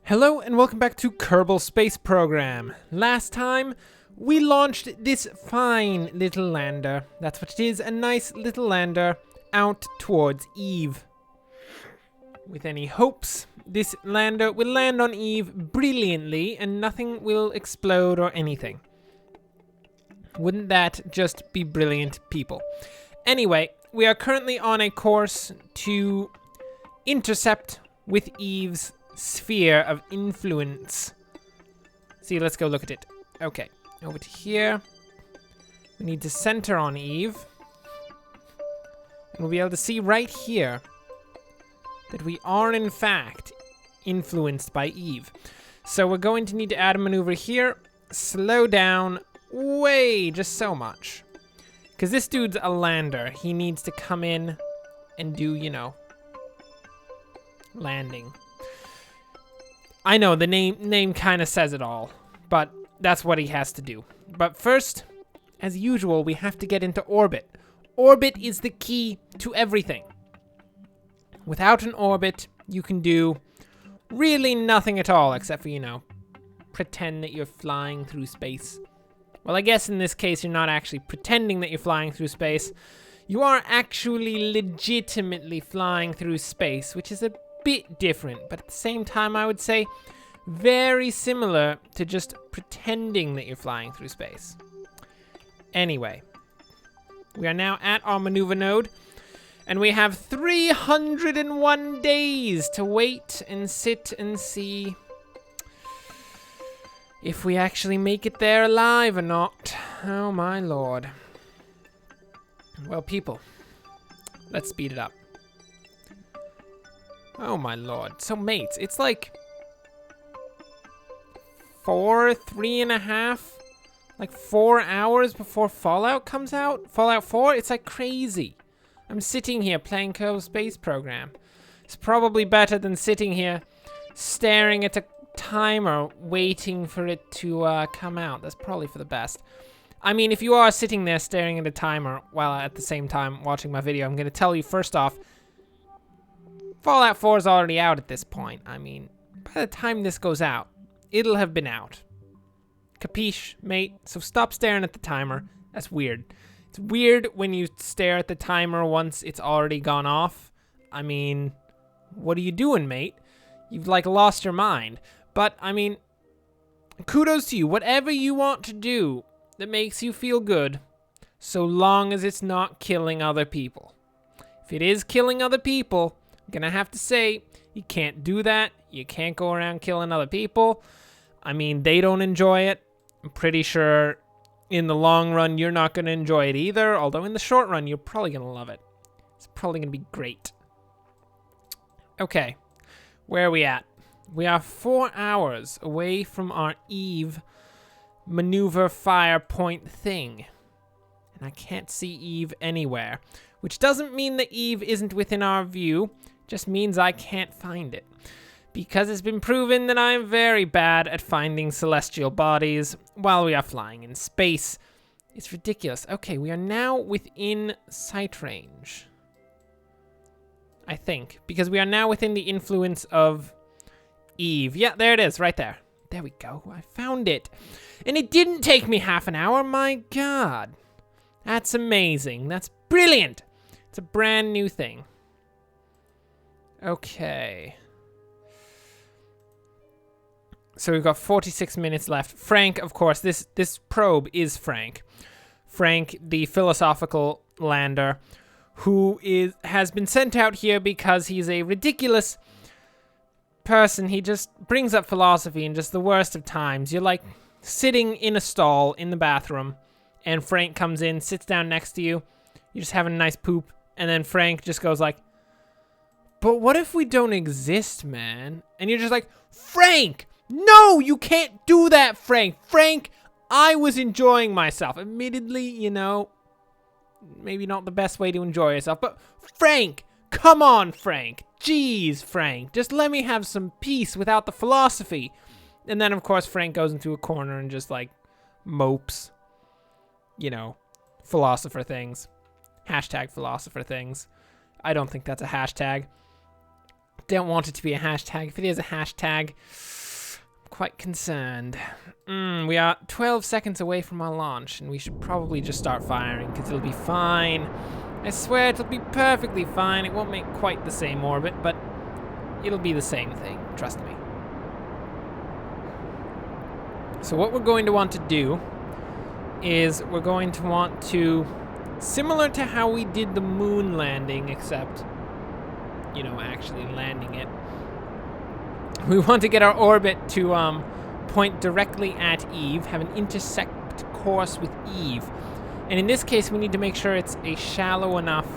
Hello and welcome back to Kerbal Space Program. Last time, we launched this fine little lander. That's what it is, a nice little lander out towards Eve. With any hopes, this lander will land on Eve brilliantly and nothing will explode or anything. Wouldn't that just be brilliant, people? Anyway, we are currently on a course to intercept with Eve's sphere of influence. See, let's go look at it. Okay, over to here. We need to center on Eve. And we'll be able to see right here that we are in fact influenced by Eve. So we're going to need to add a maneuver here. Slow down way just so much. Because this dude's a lander. He needs to come in and do, you know, landing. I know, the name kind of says it all, but that's what he has to do. But first, as usual, we have to get into orbit. Orbit is the key to everything. Without an orbit, you can do really nothing at all, except for, you know, pretend that you're flying through space. Well, I guess in this case, you're not actually pretending that you're flying through space. You are actually legitimately flying through space, which is a bit different, but at the same time, I would say very similar to just pretending that you're flying through space. Anyway, we are now at our maneuver node, and we have 301 days to wait and sit and see if we actually make it there alive or not. Oh my lord. Well, people, let's speed it up. Oh my lord. So mates, it's like 3.5, like 4 hours before Fallout comes out? Fallout 4? It's like crazy. I'm sitting here playing Kerbal Space Program. It's probably better than sitting here staring at a timer waiting for it to come out. That's probably for the best. I mean, if you are sitting there staring at a timer while at the same time watching my video, I'm going to tell you first off, Fallout 4 is already out at this point. I mean, by the time this goes out, it'll have been out. Capiche, mate? So stop staring at the timer. That's weird. It's weird when you stare at the timer once it's already gone off. I mean, what are you doing, mate? You've, like, lost your mind. But, I mean, kudos to you. Whatever you want to do that makes you feel good, so long as it's not killing other people. If it is killing other people, I'm gonna have to say, you can't do that. You can't go around killing other people. I mean, they don't enjoy it. I'm pretty sure in the long run, you're not gonna enjoy it either. Although in the short run, you're probably gonna love it. It's probably gonna be great. Okay, where are we at? We are 4 hours away from our Eve maneuver fire point thing. And I can't see Eve anywhere. Which doesn't mean that Eve isn't within our view. Just means I can't find it. Because it's been proven that I'm very bad at finding celestial bodies while we are flying in space. It's ridiculous. Okay, we are now within sight range. I think. Because we are now within the influence of Eve. Yeah, there it is, right there. There we go. I found it. And it didn't take me half an hour. My God. That's amazing. That's brilliant. It's a brand new thing. Okay. So we've got 46 minutes left. Frank, of course, this probe is Frank. Frank, the philosophical lander, who has been sent out here because he's a ridiculous person. He just brings up philosophy in just the worst of times. You're like sitting in a stall in the bathroom, and Frank comes in, sits down next to you. You're just having a nice poop, and then Frank just goes like, "But what if we don't exist, man?" And you're just like, "Frank, no, you can't do that, Frank. Frank, I was enjoying myself." Admittedly, you know, maybe not the best way to enjoy yourself, but Frank, come on, Frank. Jeez, Frank, just let me have some peace without the philosophy. And then, of course, Frank goes into a corner and just, like, mopes. You know, philosopher things. Hashtag philosopher things. I don't think that's a hashtag. Don't want it to be a hashtag. If it is a hashtag, quite concerned. We are 12 seconds away from our launch, and we should probably just start firing, because it'll be fine. I swear it'll be perfectly fine. It won't make quite the same orbit, but it'll be the same thing, trust me. So what we're going to want to do is we're going to want to, similar to how we did the moon landing, except, you know, actually landing it, we want to get our orbit to point directly at Eve, have an intersect course with Eve. And in this case, we need to make sure it's a shallow enough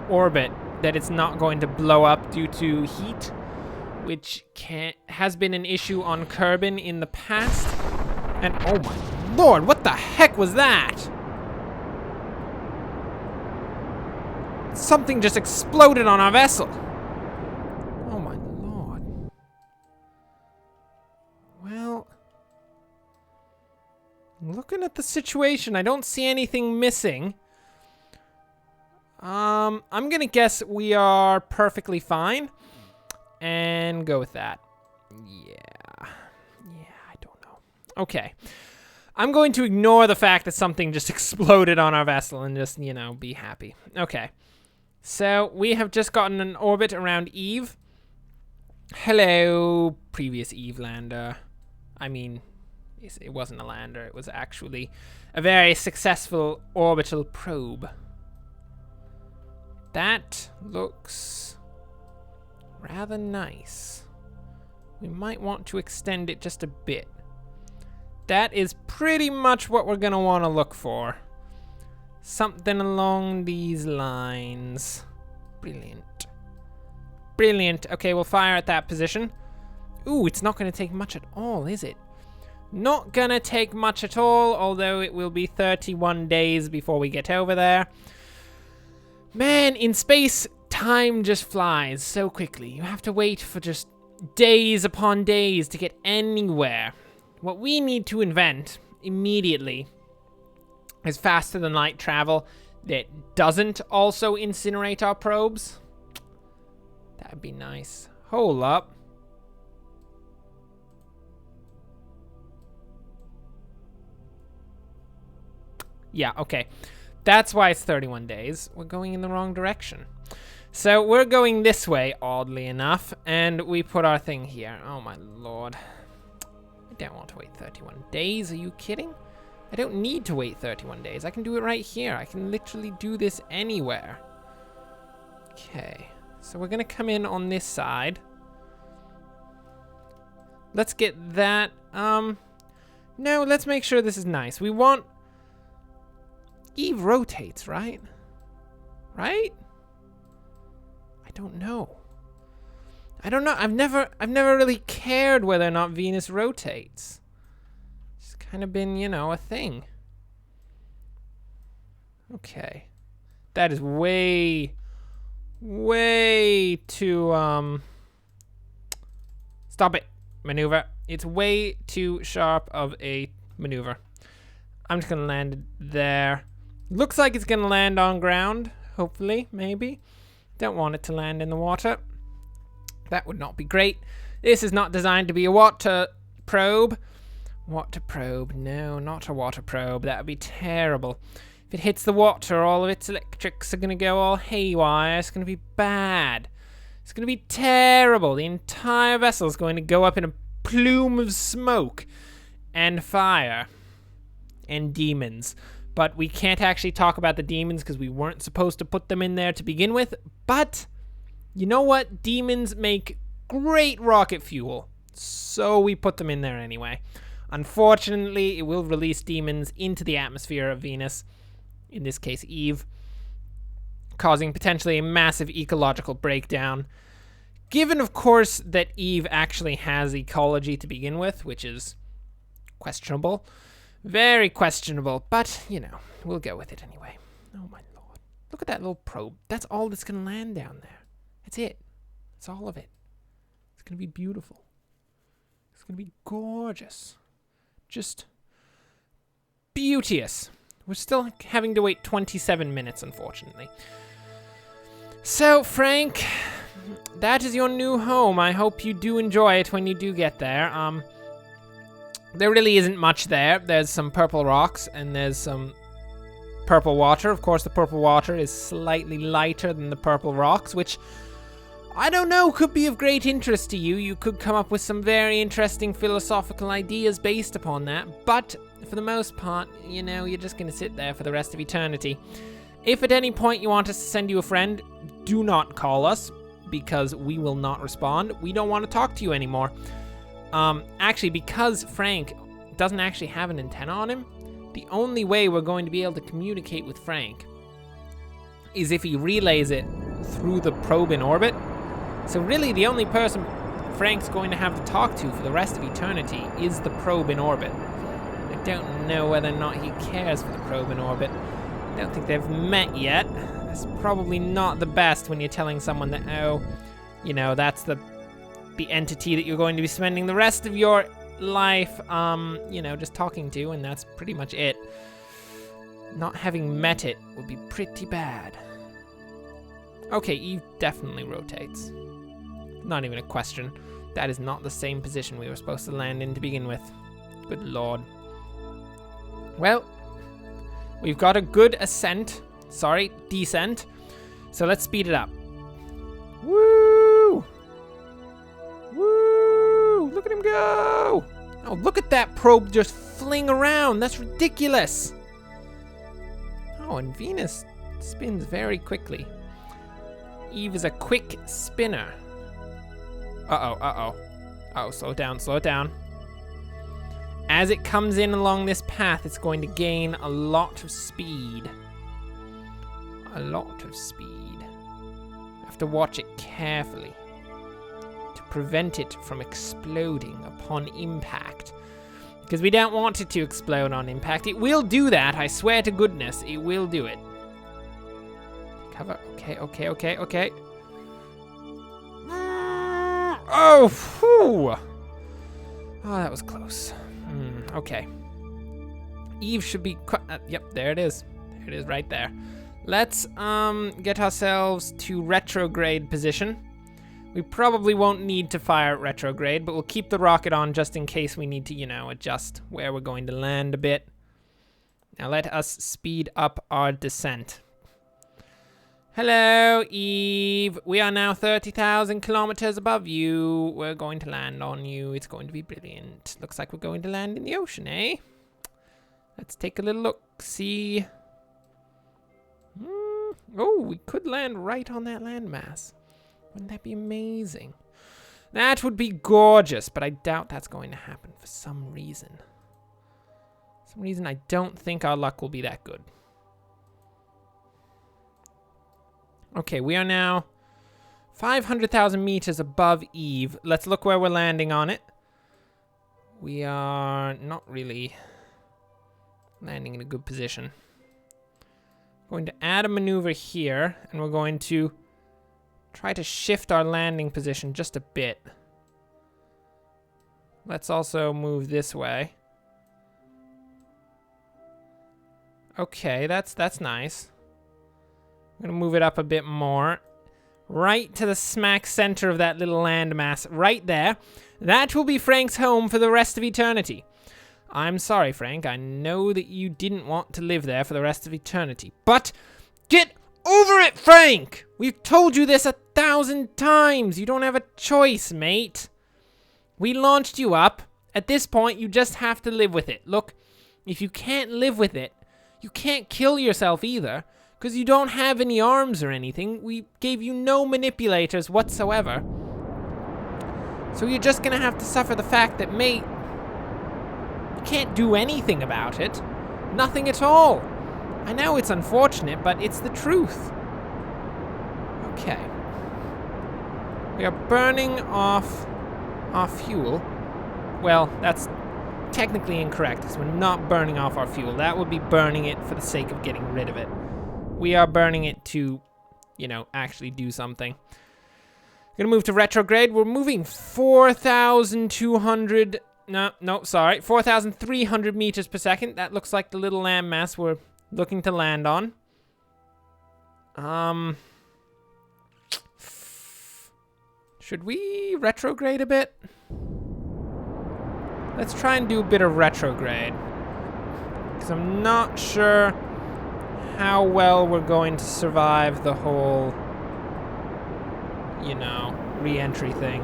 orbit that it's not going to blow up due to heat, which has been an issue on Kerbal in the past. And oh my lord, what the heck was that? Something just exploded on our vessel. Oh my lord. Well, looking at the situation, I don't see anything missing. I'm gonna guess we are perfectly fine and go with that. Yeah, I don't know. Okay. I'm going to ignore the fact that something just exploded on our vessel and just, you know, be happy. Okay. So we have just gotten an orbit around Eve. Hello, previous Eve lander. I mean, it wasn't a lander. It was actually a very successful orbital probe. That looks rather nice. We might want to extend it just a bit. That is pretty much what we're gonna want to look for. Something along these lines. Brilliant. Brilliant. Okay, we'll fire at that position. Ooh, it's not gonna take much at all, is it? Not gonna take much at all, although it will be 31 days before we get over there. Man, in space, time just flies so quickly. You have to wait for just days upon days to get anywhere. What we need to invent immediately is faster than light travel that doesn't also incinerate our probes. That'd be nice. Hold up. Yeah, okay. That's why it's 31 days. We're going in the wrong direction. So we're going this way, oddly enough, and we put our thing here. Oh my lord. I don't want to wait 31 days. Are you kidding? I don't need to wait 31 days. I can do it right here. I can literally do this anywhere. Okay. So we're going to come in on this side. Let's get that. No, let's make sure this is nice. We want... Eve rotates, right? Right? I don't know. I don't know. I've never really cared whether or not Venus rotates. It's kind of been, you know, a thing. Okay. That is way too, stop it, maneuver. It's way too sharp of a maneuver. I'm just gonna land it there. Looks like it's gonna land on ground, hopefully, maybe. Don't want it to land in the water. That would not be great. This is not designed to be a water probe. Water probe, no, not a water probe. That would be terrible. If it hits the water, all of its electrics are gonna go all haywire. It's gonna be bad. It's gonna be terrible. The entire vessel is going to go up in a plume of smoke and fire and demons. But we can't actually talk about the demons because we weren't supposed to put them in there to begin with. But you know what? Demons make great rocket fuel. So we put them in there anyway. Unfortunately, it will release demons into the atmosphere of Venus, in this case Eve, causing potentially a massive ecological breakdown. Given, of course, that Eve actually has ecology to begin with, which is questionable. Very questionable, but, you know, we'll go with it anyway. Oh my lord. Look at that little probe. That's all that's going to land down there. That's it. That's all of it. It's going to be beautiful. It's going to be gorgeous. Just beauteous. We're still having to wait 27 minutes, unfortunately. So, Frank, that is your new home. I hope you do enjoy it when you do get there. There really isn't much there. There's some purple rocks and there's some purple water. Of course, the purple water is slightly lighter than the purple rocks, which, I don't know, could be of great interest to you. You could come up with some very interesting philosophical ideas based upon that. But for the most part, you know, you're just going to sit there for the rest of eternity. If at any point you want us to send you a friend, do not call us, because we will not respond. We don't want to talk to you anymore. Actually, because Frank doesn't actually have an antenna on him, the only way we're going to be able to communicate with Frank is if he relays it through the probe in orbit. So really, the only person Frank's going to have to talk to for the rest of eternity is the probe in orbit. I don't know whether or not he cares for the probe in orbit. I don't think they've met yet. That's probably not the best when you're telling someone that, oh, you know, that's the entity that you're going to be spending the rest of your life, you know, just talking to, and that's pretty much it. Not having met it would be pretty bad. Okay, Eve definitely rotates. Not even a question. That is not the same position we were supposed to land in to begin with. Good lord. Well, we've got a good descent. So let's speed it up. Woo! Woo! Look at him go! Oh, look at that probe just fling around. That's ridiculous. Oh, and Venus spins very quickly. Eve is a quick spinner. Oh, slow it down. As it comes in along this path, it's going to gain a lot of speed. I have to watch it carefully to prevent it from exploding upon impact. Because we don't want it to explode on impact. It will do that, I swear to goodness, it will do it. Cover, okay. Oh, whew. Oh, that was close. Okay. Eve should be, yep, there it is. There it is right there. Let's get ourselves to retrograde position. We probably won't need to fire at retrograde, but we'll keep the rocket on just in case we need to, you know, adjust where we're going to land a bit. Now let us speed up our descent. Hello, Eve. We are now 30,000 kilometers above you. We're going to land on you. It's going to be brilliant. Looks like we're going to land in the ocean, eh? Let's take a little look. See. Oh, we could land right on that landmass. Wouldn't that be amazing? That would be gorgeous, but I doubt that's going to happen for some reason. I don't think our luck will be that good. Okay, we are now 500,000 meters above Eve. Let's look where we're landing on it. We are not really landing in a good position. Going to add a maneuver here, and we're going to try to shift our landing position just a bit. Let's also move this way. Okay, that's nice. I'm gonna move it up a bit more. Right to the smack center of that little landmass, right there. That will be Frank's home for the rest of eternity. I'm sorry, Frank. I know that you didn't want to live there for the rest of eternity. But get over it, Frank! We've told you this 1,000 times. You don't have a choice, mate. We launched you up. At this point, you just have to live with it. Look, if you can't live with it, you can't kill yourself either, because you don't have any arms or anything. We gave you no manipulators whatsoever. So you're just gonna have to suffer the fact that, mate, you can't do anything about it. Nothing at all. I know it's unfortunate, but it's the truth. Okay. We are burning off our fuel. Well, that's technically incorrect, because we're not burning off our fuel. That would be burning it for the sake of getting rid of it. We are burning it to, you know, actually do something. Gonna move to retrograde. We're moving 4,200... sorry. 4,300 meters per second. That looks like the little landmass we're looking to land on. Should we retrograde a bit? Let's try and do a bit of retrograde. Because I'm not sure how well we're going to survive the whole, you know, re-entry thing.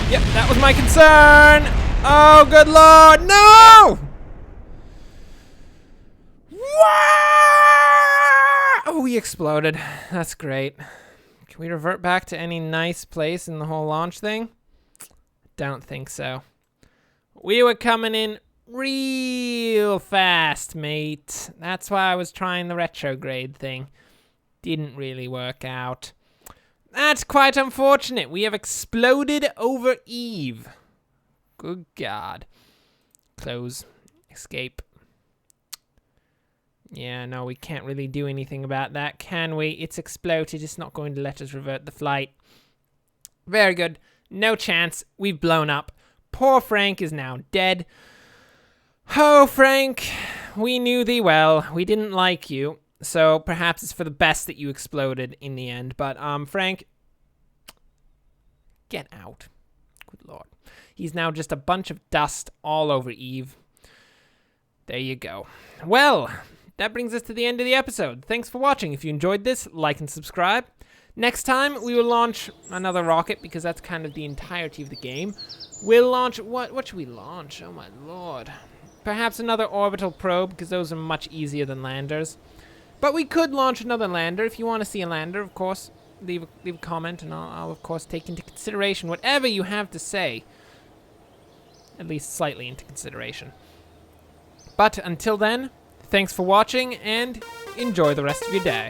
Yep, that was my concern! Oh, good lord, no! Oh, we exploded. That's great. Can we revert back to any nice place in the whole launch thing? Don't think so. We were coming in real fast, mate. That's why I was trying the retrograde thing. Didn't really work out. That's quite unfortunate. We have exploded over Eve. Good God. Close. Escape. Yeah, no, we can't really do anything about that, can we? It's exploded. It's not going to let us revert the flight. Very good. No chance. We've blown up. Poor Frank is now dead. Oh, Frank, we knew thee well. We didn't like you. So perhaps it's for the best that you exploded in the end. But, Frank, get out. Good Lord. He's now just a bunch of dust all over Eve. There you go. Well, that brings us to the end of the episode. Thanks for watching. If you enjoyed this, like and subscribe. Next time, we will launch another rocket because that's kind of the entirety of the game. We'll launch... What should we launch? Oh, my Lord. Perhaps another orbital probe because those are much easier than landers. But we could launch another lander. If you want to see a lander, of course, leave a comment and I'll, of course, take into consideration whatever you have to say. At least slightly into consideration. But until then, thanks for watching and enjoy the rest of your day.